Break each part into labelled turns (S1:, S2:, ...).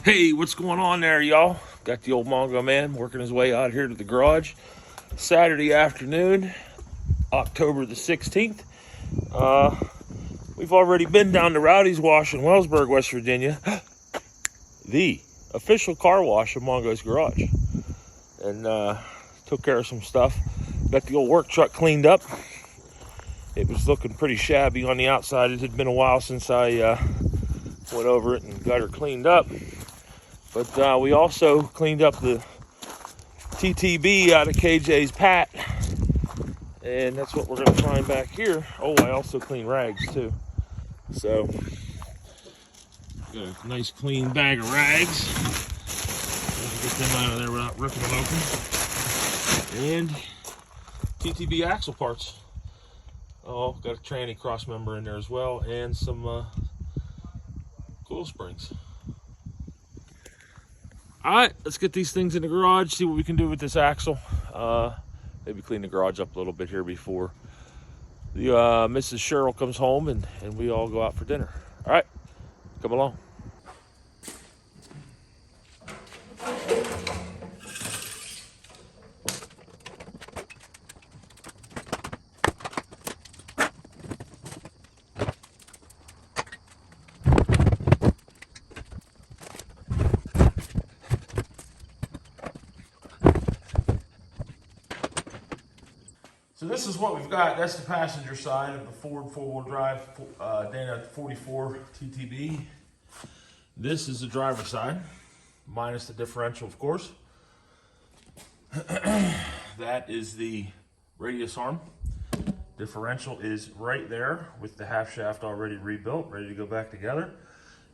S1: Hey, what's going on there, y'all? Got the old Mongo man working his way out here to the garage. Saturday afternoon, October the 16th. We've already been down to Rowdy's Wash in Wellsburg, West Virginia. The official car wash of Mongo's garage. And took care of some stuff. Got the old work truck cleaned up. It was looking pretty shabby on the outside. It had been a while since I went over it and got her cleaned up. But we also cleaned up the TTB out of KJ's Pat. And that's what we're going to find back here. Oh, I also cleaned rags too. So, got a nice clean bag of rags. Get them out of there without ripping them open. And TTB axle parts. Oh, got a tranny cross member in there as well. And some coil springs. Alright, let's get these things in the garage, see what we can do with this axle. Maybe clean the garage up a little bit here before the Mrs. Cheryl comes home and we all go out for dinner. Alright, come along. So this is what we've got. That's the passenger side of the Ford four-wheel drive Dana 44 TTB. This is the driver's side, minus the differential, of course. That is the radius arm. Differential is right there with the half shaft already rebuilt, ready to go back together.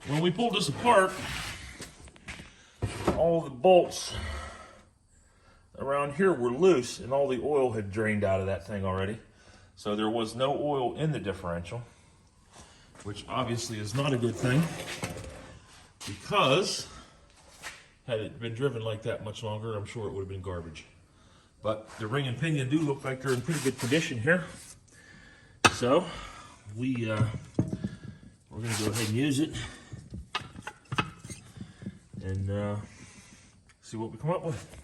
S1: When we pulled this apart, all the bolts around here were loose and all the oil had drained out of that thing already. So there was no oil in the differential, which obviously is not a good thing because had it been driven like that much longer, I'm sure it would have been garbage. But the ring and pinion do look like they're in pretty good condition here. So we're gonna go ahead and use it and see what we come up with.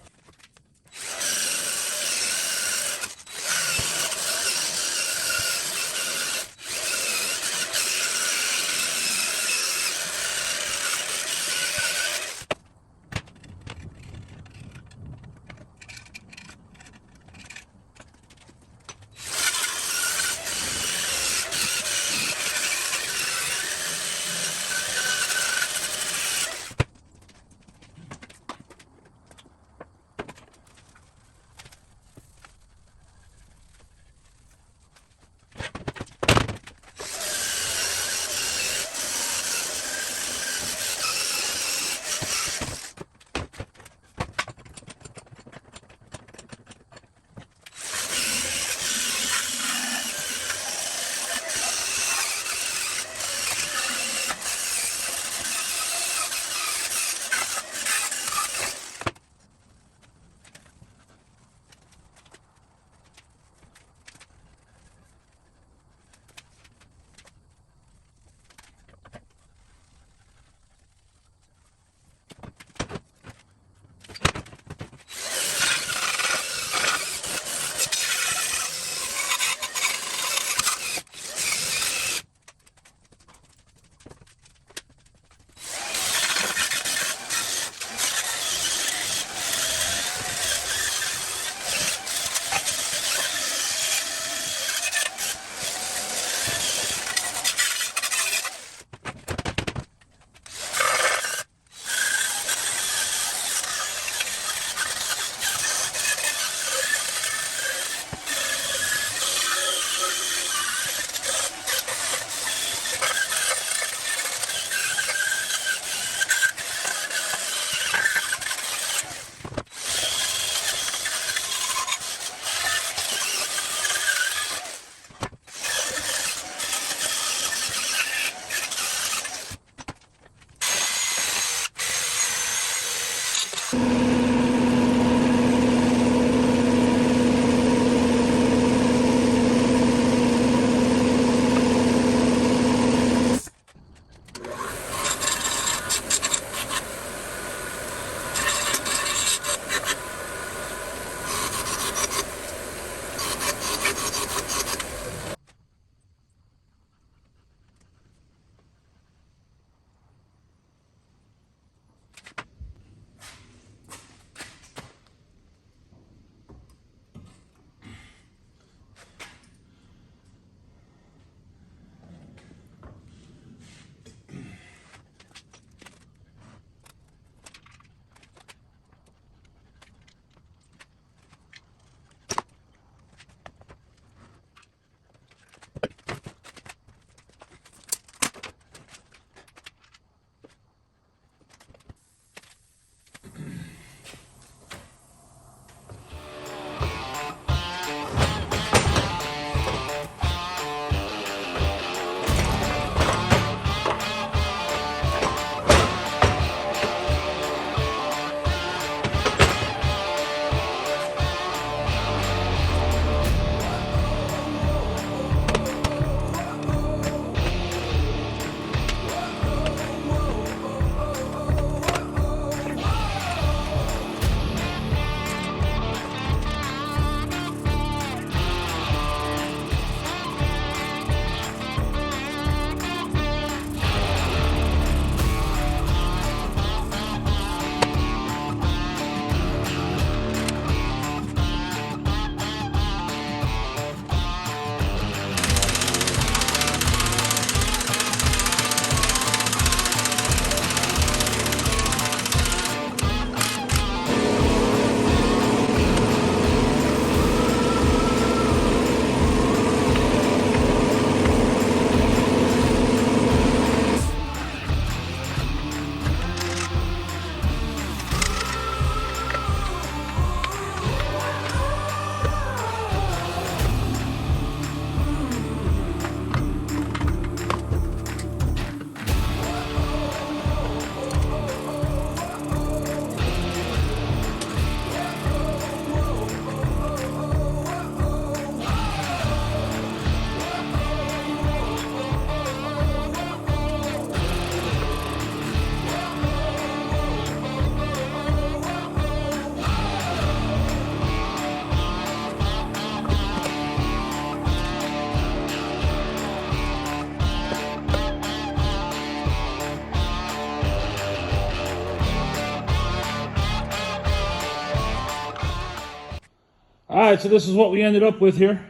S1: Alright, so this is what we ended up with here.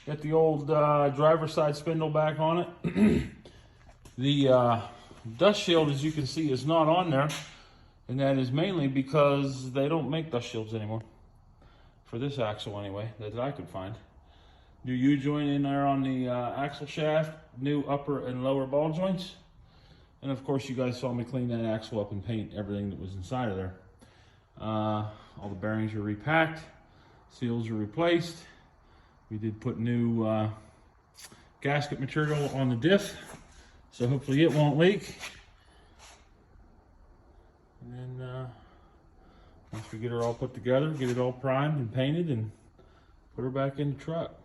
S1: Got the old driver's side spindle back on it. The dust shield, as you can see, is not on there. And that is mainly because they don't make dust shields anymore. For this axle anyway, that I could find. New U-joint in there on the axle shaft. New upper and lower ball joints. And of course you guys saw me clean that axle up and paint everything that was inside of there. All the bearings are repacked. Seals are replaced. We did put new gasket material on the diff. So hopefully it won't leak. And then once we get her all put together, get it all primed and painted, and put her back in the truck.